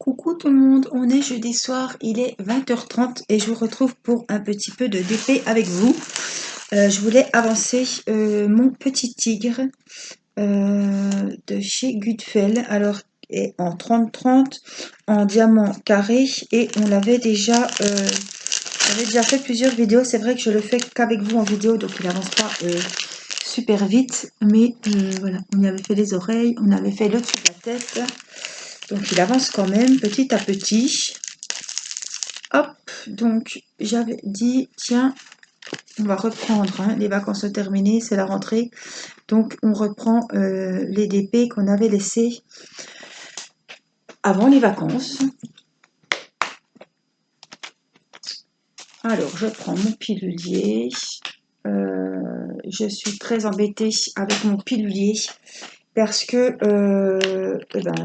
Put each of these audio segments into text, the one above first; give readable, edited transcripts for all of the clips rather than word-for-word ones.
Coucou tout le monde, on est jeudi soir, il est 20h30 et je vous retrouve pour un petit peu de DP avec vous. Je voulais avancer mon petit tigre de chez Gutfeld, alors est en 30-30 en diamant carré et on l'avait déjà, j'avais déjà fait plusieurs vidéos. C'est vrai que je le fais qu'avec vous en vidéo, donc il avance pas super vite, mais voilà, on y avait fait les oreilles, on avait fait le dessus de la tête. Donc il avance quand même petit à petit. Hop, donc j'avais dit, tiens, on va reprendre, hein, les vacances sont terminées, c'est la rentrée. Donc on reprend les DP qu'on avait laissés avant les vacances. Alors je prends mon pilulier. Je suis très embêtée avec mon pilulier parce que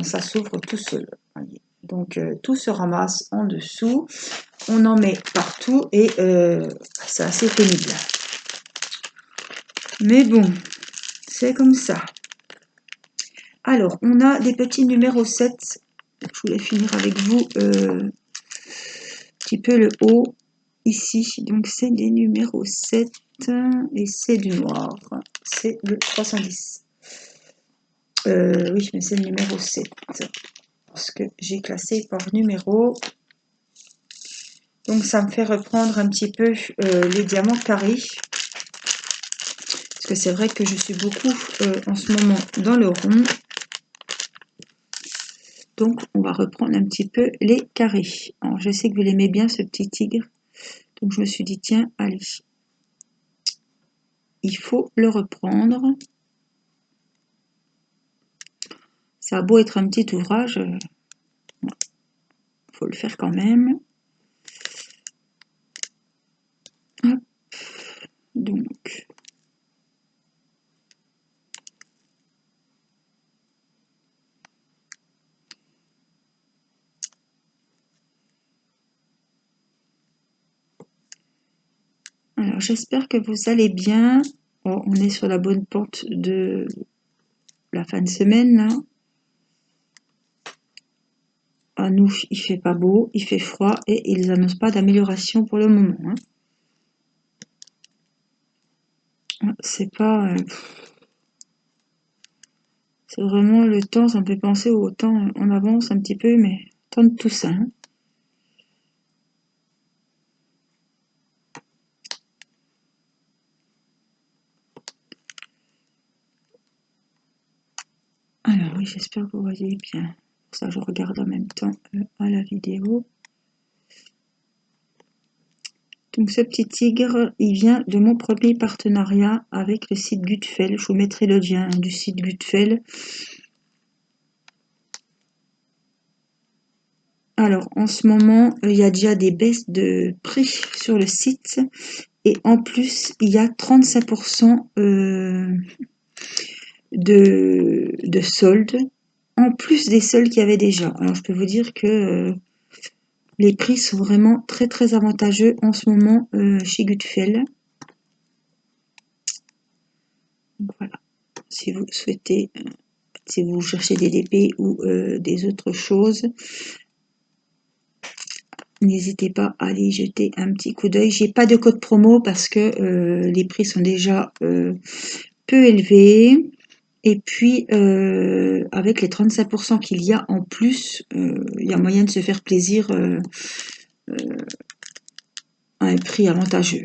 ça s'ouvre tout seul. Voyez. Donc tout se ramasse en dessous. On en met partout et c'est assez pénible. Mais bon, c'est comme ça. Alors, on a des petits numéros 7. Je voulais finir avec vous un petit peu le haut ici. Donc, c'est des numéros 7 et c'est du noir. C'est le 310. Oui, mais c'est le numéro 7 parce que j'ai classé par numéro. Donc, ça me fait reprendre un petit peu les diamants carrés. Parce que c'est vrai que je suis beaucoup en ce moment dans le rond. Donc, on va reprendre un petit peu les carrés. Alors, je sais que vous l'aimez bien, ce petit tigre. Donc, je me suis dit, tiens, allez. Il faut le reprendre. Ça a beau être un petit ouvrage, il faut le faire quand même. Hop. Donc, alors, j'espère que vous allez bien. Oh, on est sur la bonne pente de la fin de semaine, là. À nous, il fait pas beau, il fait froid et ils annoncent pas d'amélioration pour le moment. Hein. C'est pas... c'est vraiment le temps, ça me fait penser au temps en avance un petit peu, mais temps de Toussaint. Hein. Alors oui, j'espère que vous voyez bien. Pour ça, je regarde en même temps à la vidéo. Donc ce petit tigre, il vient de mon premier partenariat avec le site Gutfeld. Je vous mettrai le lien du site Gutfeld. Alors en ce moment, il y a déjà des baisses de prix sur le site. Et en plus, il y a 35% de soldes, en plus des soldes qu'il y avait déjà. Alors je peux vous dire que les prix sont vraiment très très avantageux en ce moment chez Gutfeld. Donc voilà, si vous souhaitez, si vous cherchez des DP ou des autres choses, n'hésitez pas à aller jeter un petit coup d'œil. J'ai pas de code promo parce que les prix sont déjà peu élevés. Et puis, avec les 35% qu'il y a en plus, il y a moyen de se faire plaisir à un prix avantageux.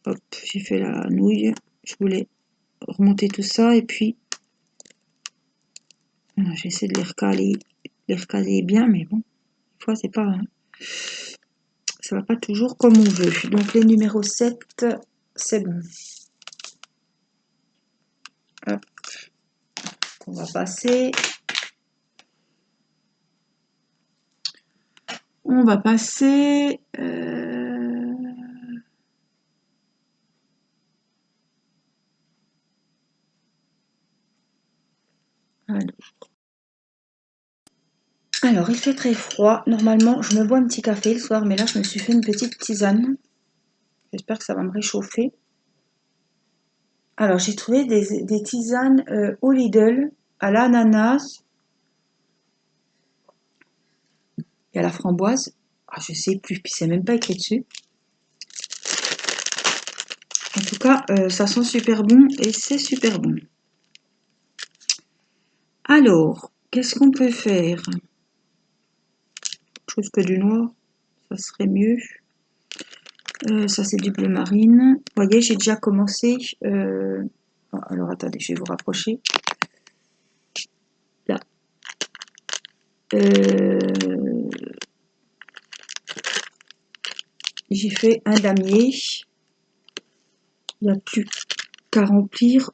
Hop, j'ai fait la nouille. Je voulais remonter tout ça et puis j'essaie de les recaler bien, mais bon, des fois c'est pas, hein, ça va pas toujours comme on veut. Donc les numéros 7, c'est bon. Hop, on va passer. On va passer. Alors, il fait très froid. Normalement, je me bois un petit café le soir, mais là, je me suis fait une petite tisane. J'espère que ça va me réchauffer. Alors, j'ai trouvé des tisanes au Lidl à l'ananas. Il y a la framboise. Ah, je sais plus, puis c'est même pas écrit dessus. En tout cas, ça sent super bon et c'est super bon. Alors, qu'est-ce qu'on peut faire? Autre chose que du noir, ça serait mieux. Ça, c'est du bleu marine. Vous voyez, j'ai déjà commencé. Alors, attendez, je vais vous rapprocher. Là. J'ai fait un damier. Il n'y a plus qu'à remplir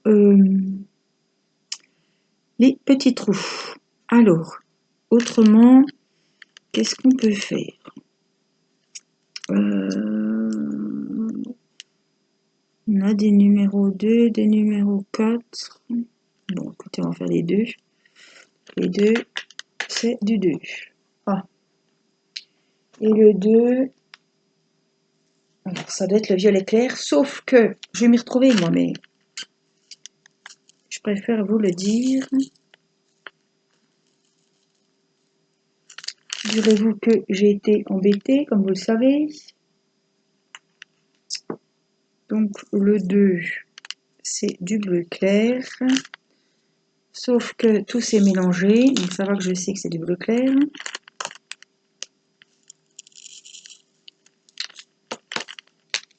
les petits trous. Alors, autrement, qu'est-ce qu'on peut faire? On a des numéros 2, des numéros 4. Bon, écoutez, on va faire les deux. Les deux, c'est du 2. Ah. Et le 2, alors ça doit être le violet clair, sauf que je vais m'y retrouver moi, mais je préfère vous le dire. Figurez-vous que j'ai été embêtée, comme vous le savez. Donc le 2, c'est du bleu clair. Sauf que tout s'est mélangé, donc ça va que je sais que c'est du bleu clair.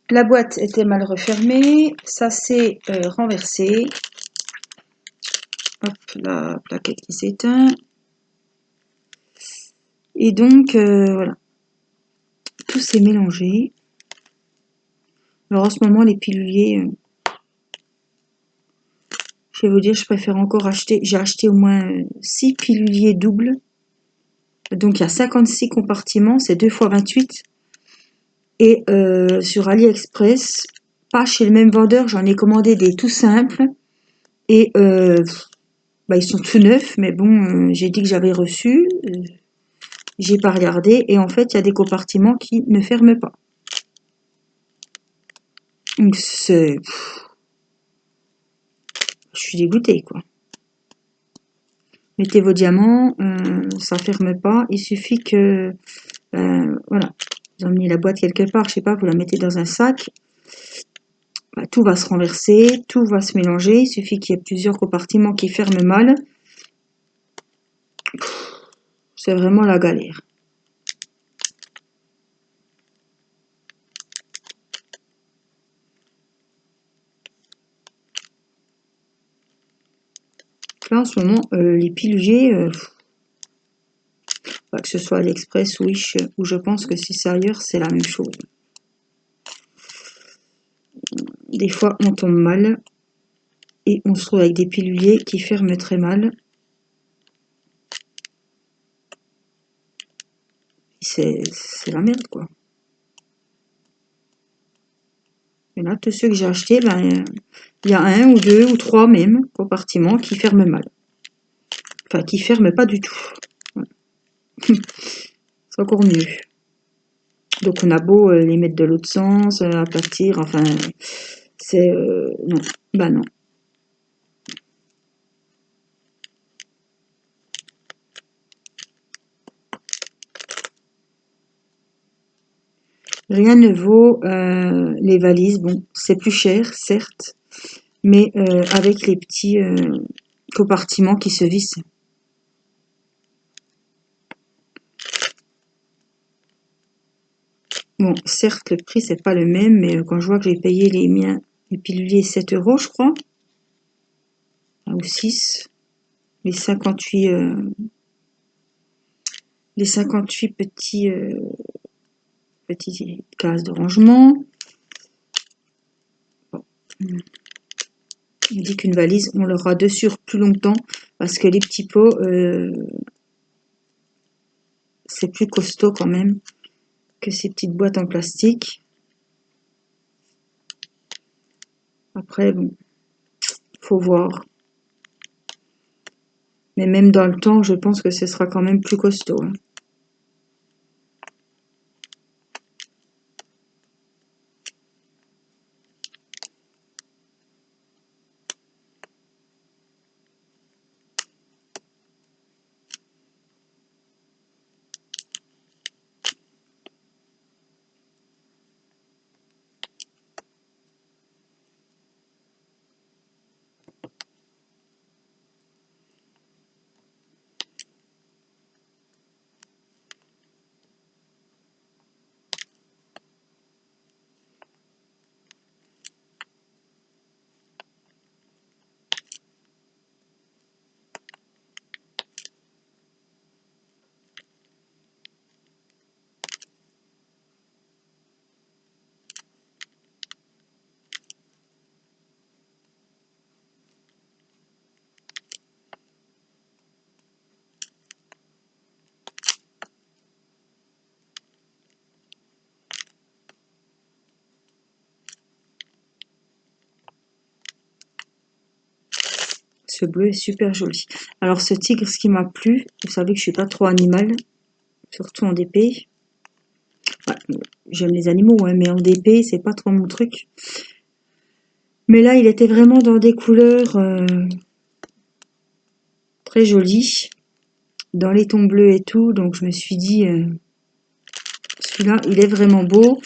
La boîte était mal refermée, ça s'est renversé. Hop, la plaquette qui s'éteint. Et donc, voilà. Tout s'est mélangé. Alors en ce moment, les piluliers, je vais vous dire, je préfère encore acheter. J'ai acheté au moins 6 piluliers doubles. Donc il y a 56 compartiments, c'est 2 fois 28. Et sur AliExpress, pas chez le même vendeur, j'en ai commandé des tout simples. Et ils sont tout neufs, mais bon, j'ai dit que j'avais reçu. J'ai pas regardé. Et en fait, il y a des compartiments qui ne ferment pas. Donc c'est... Je suis dégoûtée, quoi. Mettez vos diamants, ça ferme pas. Il suffit que, voilà, vous emmenez la boîte quelque part, je sais pas, vous la mettez dans un sac. Tout va se renverser, tout va se mélanger. Il suffit qu'il y ait plusieurs compartiments qui ferment mal. C'est vraiment la galère. Là, en ce moment, les piluliers, que ce soit AliExpress, Wish, ou je pense que si c'est ailleurs, c'est la même chose. Des fois, on tombe mal et on se trouve avec des piluliers qui ferment très mal. C'est la merde, quoi. Et là, tous ceux que j'ai achetés, il y a 1 ou 2 ou 3 même compartiments qui ferment mal. Enfin, qui ferment pas du tout. Voilà. C'est encore mieux. Donc on a beau les mettre de l'autre sens, aplatir, enfin, c'est... non, bah non. Rien ne vaut les valises. Bon, c'est plus cher, certes, mais avec les petits compartiments qui se vissent. Bon, certes, le prix, c'est pas le même, mais quand je vois que j'ai payé les miens, les piluliers 7 €, je crois, ou 6, les 58, petits, petites cases de rangement. Bon. On dit qu'une valise, on l'aura dessus plus longtemps, parce que les petits pots, c'est plus costaud quand même que ces petites boîtes en plastique. Après, bon, faut voir. Mais même dans le temps, je pense que ce sera quand même plus costaud. Hein. Ce bleu est super joli. Alors ce tigre, ce qui m'a plu, vous savez que je suis pas trop animal, surtout en DP. Ouais, j'aime les animaux, ouais, mais en DP, c'est pas trop mon truc. Mais là, il était vraiment dans des couleurs très jolies, dans les tons bleus et tout. Donc je me suis dit, celui-là, il est vraiment beau.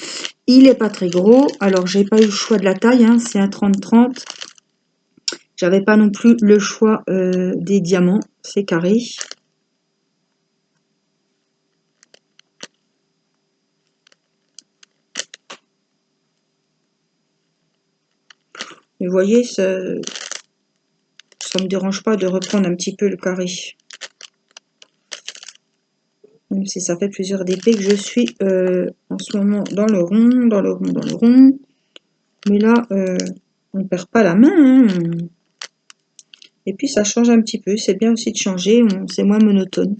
Il est pas très gros. Alors j'ai pas eu le choix de la taille, hein, c'est un 30-30. J'avais pas non plus le choix des diamants, c'est carré. Mais vous voyez, ça me dérange pas de reprendre un petit peu le carré. Même si ça fait plusieurs DP que je suis en ce moment dans le rond, dans le rond, dans le rond. Mais là, on ne perd pas la main, hein. Et puis ça change un petit peu, c'est bien aussi de changer, c'est moins monotone.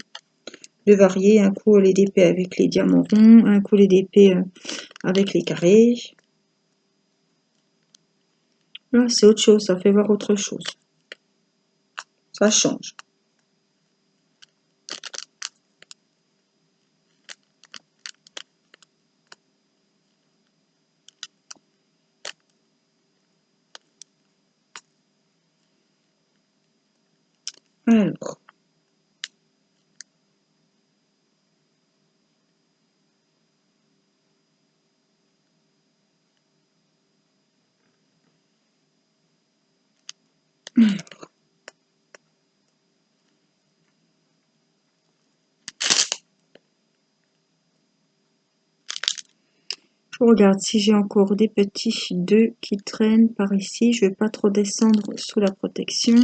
De varier, un coup les DP avec les diamants ronds, un coup les DP avec les carrés. Là, c'est autre chose, ça fait voir autre chose. Ça change. Alors. Je regarde si j'ai encore des petits 2 qui traînent par ici. Je ne vais pas trop descendre sous la protection.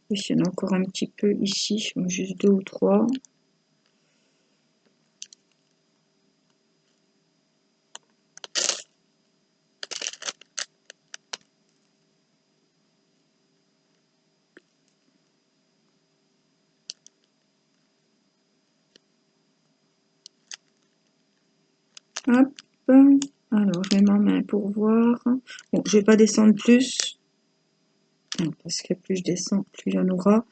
Il y en a encore un petit peu ici, juste 2 ou 3. Hop. Alors, je mets ma main pour voir. Bon, je vais pas descendre plus. Parce que plus je descends, plus il y en aura.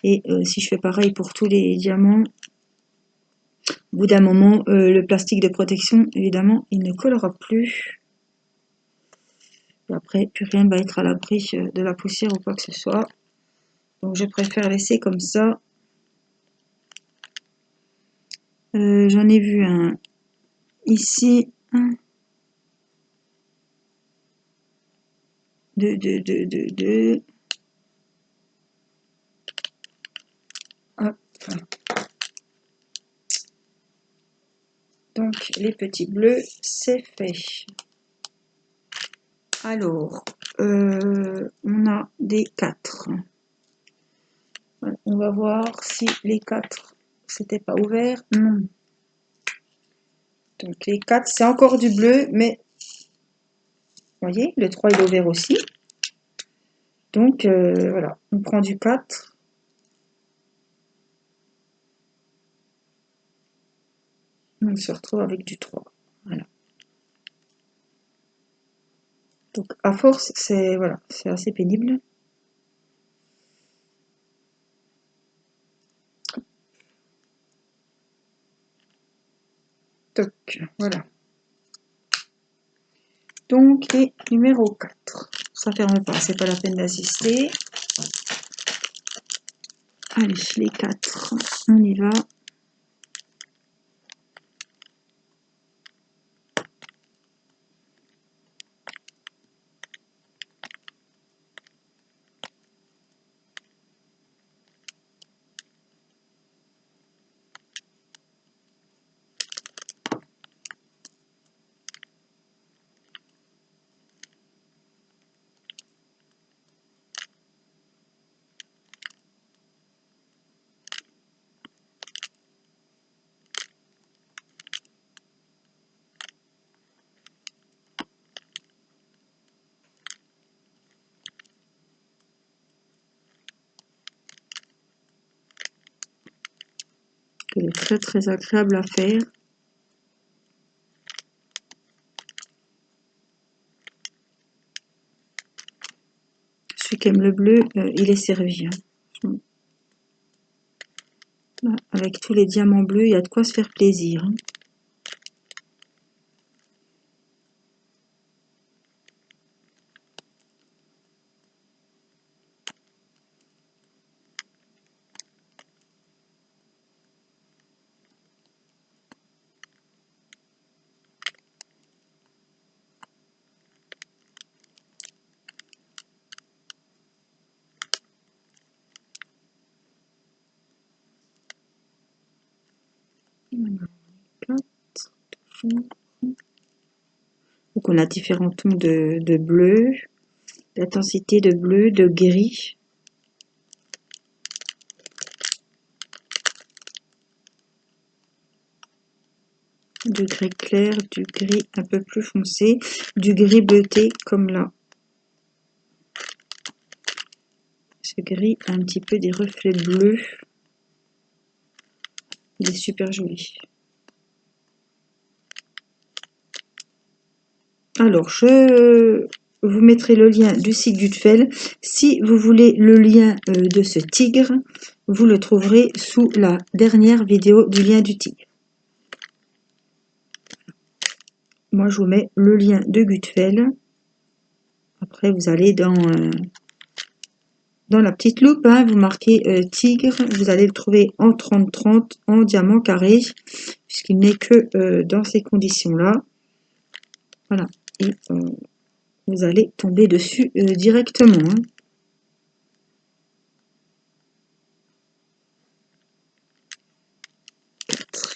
Et si je fais pareil pour tous les diamants, au bout d'un moment, le plastique de protection, évidemment, il ne collera plus. Et après, plus rien ne va être à l'abri de la poussière ou quoi que ce soit. Donc, je préfère laisser comme ça. J'en ai vu un ici. Un, deux. Hop. Donc, les petits bleus, c'est fait. Alors, on a des 4. On va voir si les 4, c'était pas ouvert. Non. Donc, les 4, c'est encore du bleu, mais vous voyez, le 3, il est ouvert aussi. Donc, voilà, on prend du 4. On se retrouve avec du 3. Voilà. Donc, à force, c'est voilà, c'est assez pénible. Toc, voilà. Donc, les numéro 4. Ça ferme pas, c'est pas la peine d'assister. Allez, les 4, on y va. Elle est très très agréable à faire. Celui qui aime le bleu, il est servi. Hein. Là, avec tous les diamants bleus, il y a de quoi se faire plaisir. Hein. Donc on a différents tons de bleu, d'intensité de bleu, de gris. Du gris clair, du gris un peu plus foncé, du gris bleuté comme là. Ce gris a un petit peu des reflets bleus. Il est super joli. Alors, je vous mettrai le lien du site Gutfeld. Si vous voulez le lien de ce tigre, vous le trouverez sous la dernière vidéo du lien du tigre. Moi, je vous mets le lien de Gutfeld. Après, vous allez dans la petite loupe, hein, vous marquez tigre. Vous allez le trouver en 30-30, en diamant carré, puisqu'il n'est que dans ces conditions-là. Voilà. Et vous allez tomber dessus directement. Hein.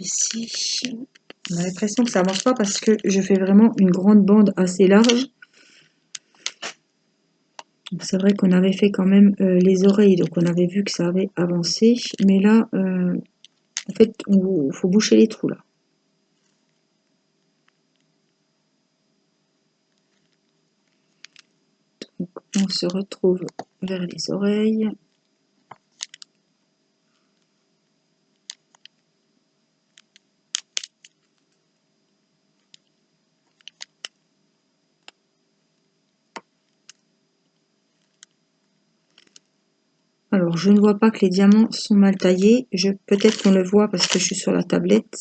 Ici, on a l'impression que ça avance pas parce que je fais vraiment une grande bande assez large. C'est vrai qu'on avait fait quand même les oreilles, donc on avait vu que ça avait avancé, mais là, en fait, il faut boucher les trous là. Donc, on se retrouve vers les oreilles. Alors, je ne vois pas que les diamants sont mal taillés. Peut-être qu'on le voit parce que je suis sur la tablette.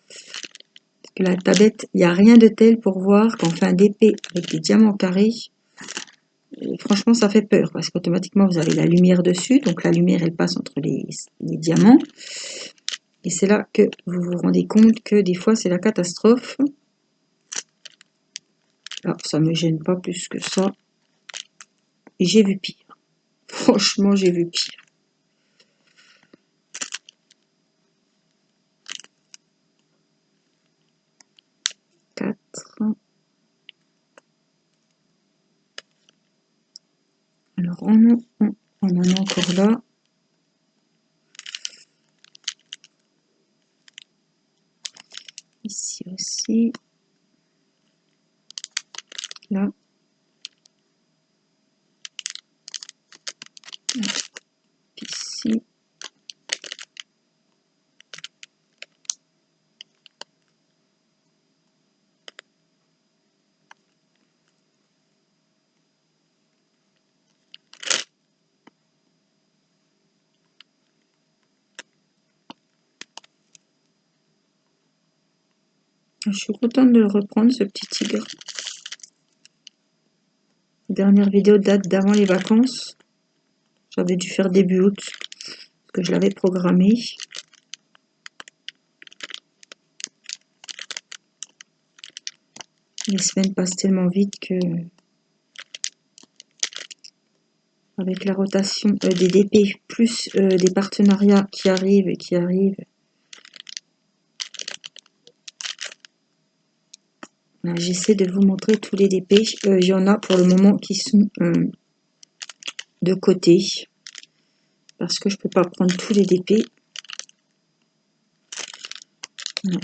Parce que la tablette, il n'y a rien de tel pour voir qu'on fait un DP avec des diamants carrés. Et franchement, ça fait peur parce qu'automatiquement, vous avez la lumière dessus. Donc, la lumière, elle passe entre les diamants. Et c'est là que vous vous rendez compte que des fois, c'est la catastrophe. Alors, ça ne me gêne pas plus que ça. Et j'ai vu pire. Franchement, j'ai vu pire. Alors, on en a encore là. Ici aussi. Là. Ici. Je suis contente de le reprendre, ce petit tigre. La dernière vidéo date d'avant les vacances. J'avais dû faire début août, parce que je l'avais programmé. Les semaines passent tellement vite que, avec la rotation des DP, plus des partenariats qui arrivent et qui arrivent, j'essaie de vous montrer tous les DP. Il y en a pour le moment qui sont de côté, parce que je ne peux pas prendre tous les DP.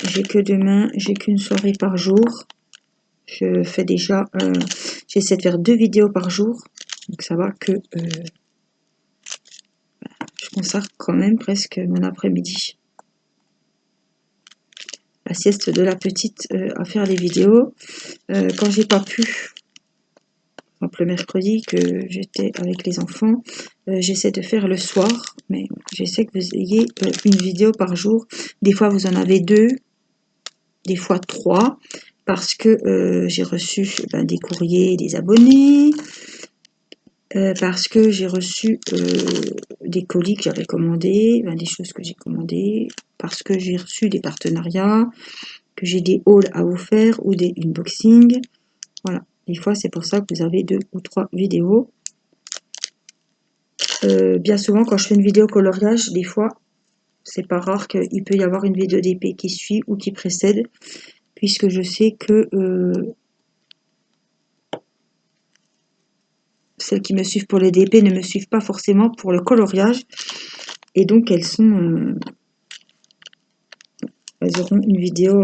J'ai que demain, j'ai qu'une soirée par jour. Je fais déjà, j'essaie de faire 2 vidéos par jour, donc ça va que je consacre quand même presque mon après-midi. La sieste de la petite à faire les vidéos. Quand j'ai pas pu, exemple le mercredi que j'étais avec les enfants, j'essaie de faire le soir, mais j'essaie que vous ayez une vidéo par jour. Des fois vous en avez 2, des fois 3, parce que j'ai reçu des courriers des abonnés, parce que j'ai reçu des colis que j'avais commandés, des choses que j'ai commandées, parce que j'ai reçu des partenariats, que j'ai des hauls à vous faire ou des unboxings. Voilà, des fois c'est pour ça que vous avez 2 ou 3 vidéos. Bien souvent quand je fais une vidéo coloriage, des fois c'est pas rare qu'il peut y avoir une vidéo d'épée qui suit ou qui précède, puisque je sais que celles qui me suivent pour les DP ne me suivent pas forcément pour le coloriage, et donc elles auront une vidéo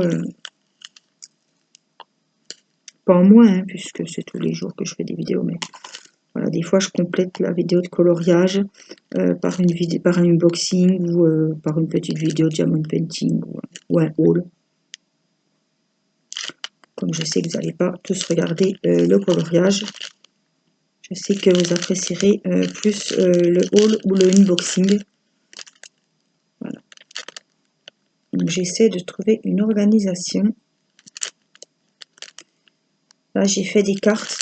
pas en moins, hein, puisque c'est tous les jours que je fais des vidéos, mais voilà, des fois je complète la vidéo de coloriage par une vidéo, par un unboxing ou par une petite vidéo de diamond painting ou un haul. Comme je sais que vous n'allez pas tous regarder le coloriage, je sais que vous apprécierez plus le haul ou le unboxing. Voilà. Donc j'essaie de trouver une organisation. Là j'ai fait des cartes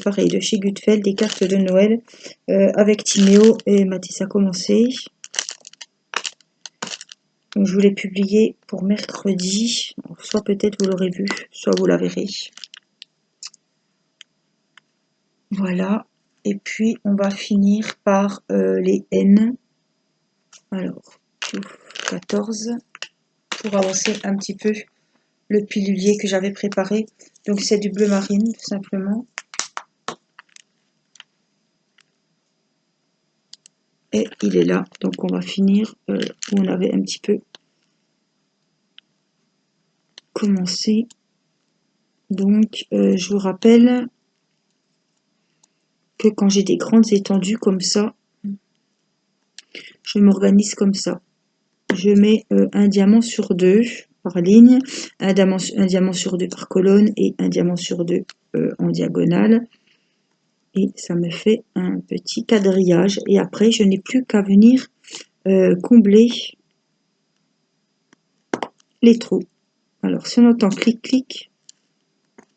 pareil de chez Gutfeld, des cartes de Noël avec Timéo et Mathis a commencé. Donc je voulais publier pour mercredi. Alors, soit peut-être vous l'aurez vu, soit vous la verrez. Voilà. Et puis on va finir par les N. Alors, 14. Pour avancer un petit peu le pilulier que j'avais préparé. Donc c'est du bleu marine, tout simplement. Et il est là. Donc on va finir où on avait un petit peu commencé. Donc je vous rappelle que quand j'ai des grandes étendues comme ça, je m'organise comme ça. Je mets un diamant sur 2 par ligne, un diamant sur 2 par colonne et un diamant sur 2 en diagonale. Et ça me fait un petit quadrillage. Et après, je n'ai plus qu'à venir combler les trous. Alors, si on entend clic-clic,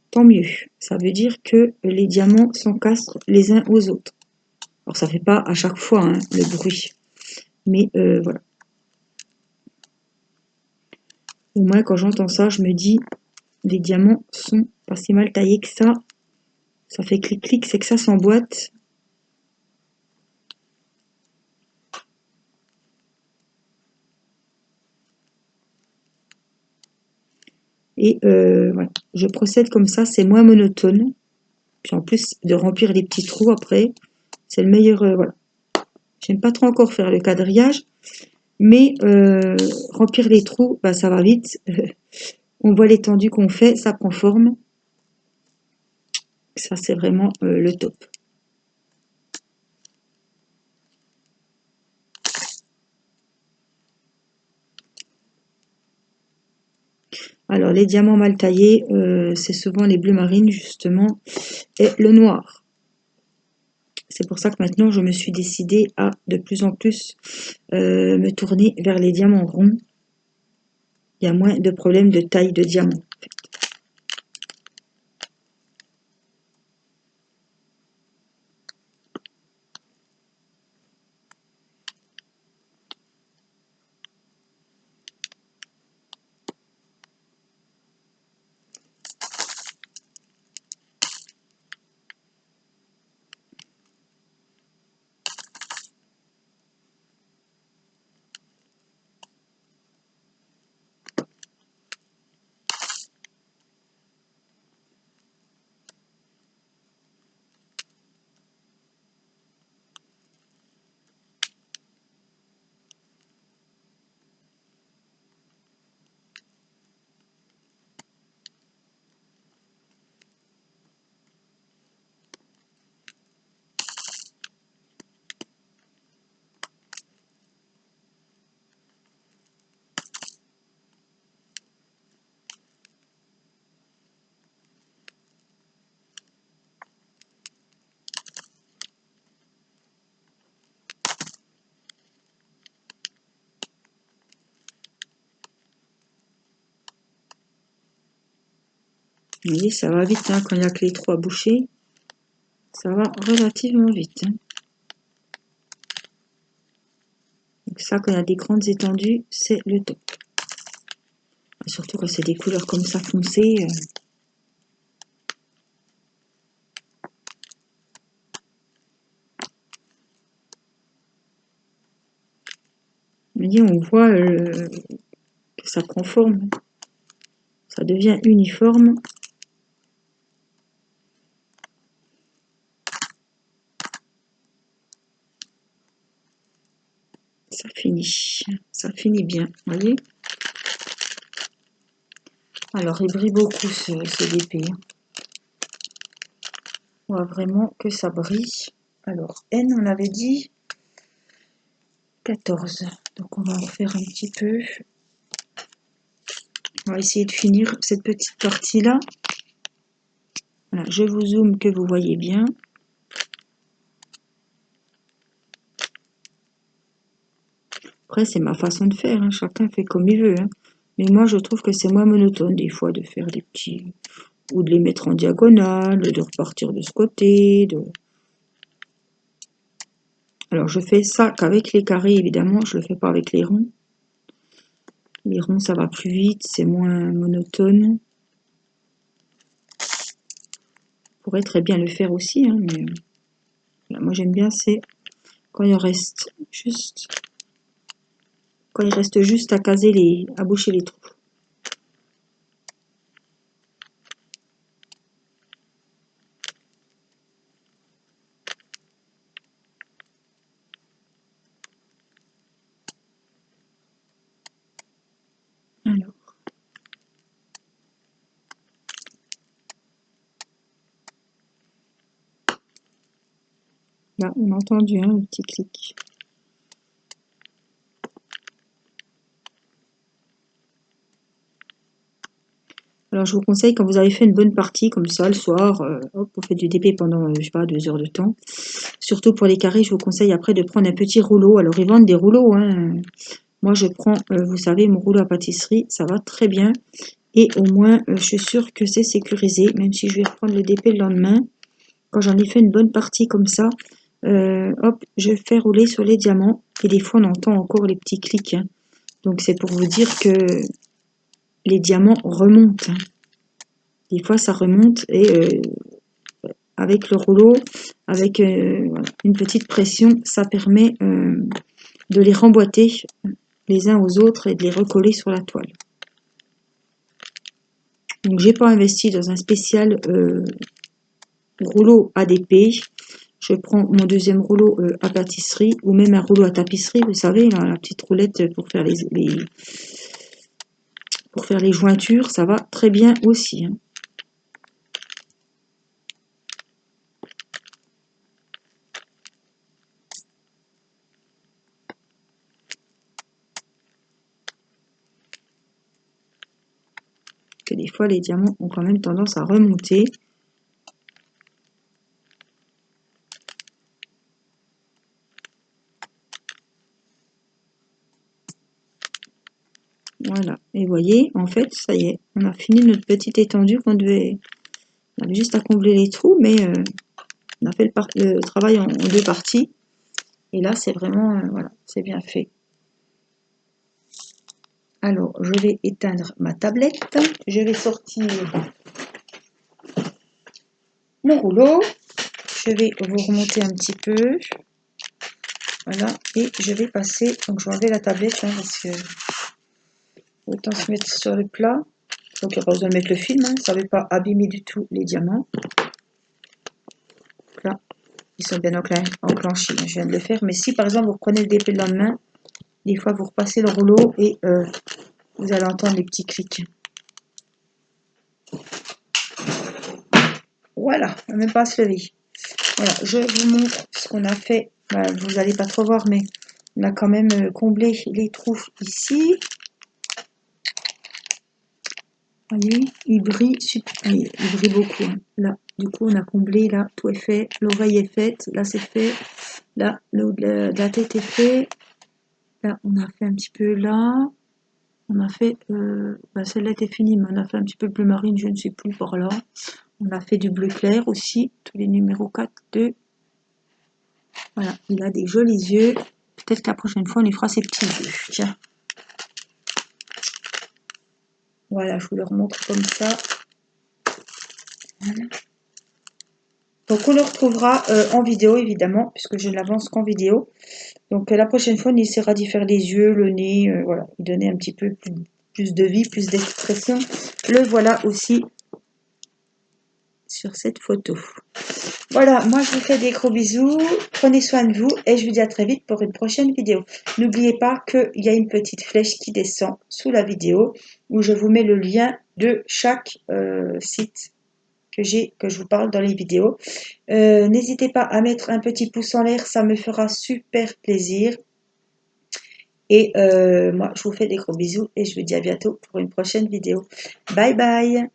tant mieux. Ça veut dire que les diamants s'encastrent les uns aux autres. Alors, ça ne fait pas à chaque fois hein, le bruit. Mais voilà. Au moins, quand j'entends ça, je me dis, les diamants sont pas si mal taillés que ça. Ça fait clic-clic, c'est que ça s'emboîte. Et voilà, je procède comme ça, c'est moins monotone. Puis en plus de remplir les petits trous après, c'est le meilleur. Voilà. J'aime pas trop encore faire le quadrillage, mais remplir les trous, bah, ça va vite. On voit l'étendue qu'on fait, ça prend forme. Ça, c'est vraiment le top. Alors, les diamants mal taillés, c'est souvent les bleus marines, justement, et le noir. C'est pour ça que maintenant, je me suis décidée à de plus en plus me tourner vers les diamants ronds. Il y a moins de problèmes de taille de diamant. Vous voyez, ça va vite, hein, quand il n'y a que les trous à boucher. Ça va relativement vite. Hein. Donc ça, quand il y a des grandes étendues, c'est le top. Surtout quand c'est des couleurs comme ça foncées. On voit que ça prend forme. Ça devient uniforme. Ça finit bien, vous voyez. Alors, il brille beaucoup ce DP. On voit vraiment que ça brille. Alors, N, on avait dit 14. Donc, on va en faire un petit peu. On va essayer de finir cette petite partie-là. Voilà, je vous zoome que vous voyez bien. Après, c'est ma façon de faire. Hein. Chacun fait comme il veut. Hein. Mais moi, je trouve que c'est moins monotone des fois de faire des petits... Ou de les mettre en diagonale, de repartir de ce côté. Alors, je fais ça qu'avec les carrés, évidemment. Je ne le fais pas avec les ronds. Les ronds, ça va plus vite. C'est moins monotone. On pourrait très bien le faire aussi. Hein, mais voilà, moi, j'aime bien, c'est quand il reste juste... Quand il reste juste à caser à boucher les trous. Alors. Là, on a entendu un petit clic. Alors, je vous conseille, quand vous avez fait une bonne partie, comme ça, le soir, hop, vous faites du DP pendant, je sais pas, 2 heures de temps. Surtout pour les carrés, je vous conseille après de prendre un petit rouleau. Alors, ils vendent des rouleaux, hein. Moi, je prends, vous savez, mon rouleau à pâtisserie, ça va très bien. Et au moins, je suis sûre que c'est sécurisé, même si je vais reprendre le DP le lendemain. Quand j'en ai fait une bonne partie comme ça, hop, je fais rouler sur les diamants. Et des fois, on entend encore les petits clics. Hein. Donc, c'est pour vous dire que les diamants remontent. Hein. Des fois, ça remonte et avec le rouleau, avec une petite pression, ça permet de les remboîter les uns aux autres et de les recoller sur la toile. Donc, j'ai pas investi dans un spécial rouleau ADP. Je prends mon deuxième rouleau à pâtisserie ou même un rouleau à tapisserie, vous savez, là, la petite roulette pour faire les jointures, ça va très bien aussi. Hein. Que des fois, les diamants ont quand même tendance à remonter. Voilà, et vous voyez, en fait, ça y est, on a fini notre petite étendue qu'on devait... On avait juste à combler les trous, mais on a fait le travail en 2 parties. Et là, c'est vraiment, voilà, c'est bien fait. Alors, je vais éteindre ma tablette. Je vais sortir mon rouleau. Je vais vous remonter un petit peu. Voilà, et je vais passer... Donc, je vais enlever la tablette, hein, parce que... Autant se mettre sur le plat. Donc, il n'y a pas besoin de mettre le film, hein, ça ne va pas abîmer du tout les diamants. Donc là, ils sont bien enclenchés, je viens de le faire. Mais si, par exemple, vous prenez le DP le lendemain, des fois, vous repassez le rouleau et vous allez entendre les petits clics. Voilà, on n'a même pas à se lever. Voilà, je vous montre ce qu'on a fait. Bah, vous n'allez pas trop voir, mais on a quand même comblé les trous ici. Vous voyez, il brille, il brille beaucoup. Hein. Là, du coup, on a comblé, là, tout est fait. L'oreille est faite, là, c'est fait. Là, la tête est fait. Là, on a fait un petit peu là. On a fait, celle-là était finie, mais on a fait un petit peu bleu marine, je ne sais plus par là. On a fait du bleu clair aussi, tous les numéros 4, 2. Voilà, il a des jolis yeux. Peut-être que la prochaine fois, on lui fera ses petits yeux. Tiens. Voilà, je vous le remontre comme ça. Voilà. Donc, on le retrouvera en vidéo, évidemment, puisque je ne l'avance qu'en vidéo. Donc, la prochaine fois, on essaiera d'y faire les yeux, le nez, voilà, lui donner un petit peu plus de vie, plus d'expression. Le voilà aussi sur cette photo. Voilà, moi je vous fais des gros bisous, prenez soin de vous et je vous dis à très vite pour une prochaine vidéo. N'oubliez pas qu'il y a une petite flèche qui descend sous la vidéo où je vous mets le lien de chaque site que je vous parle dans les vidéos. N'hésitez pas à mettre un petit pouce en l'air, ça me fera super plaisir. Et moi je vous fais des gros bisous et je vous dis à bientôt pour une prochaine vidéo. Bye bye!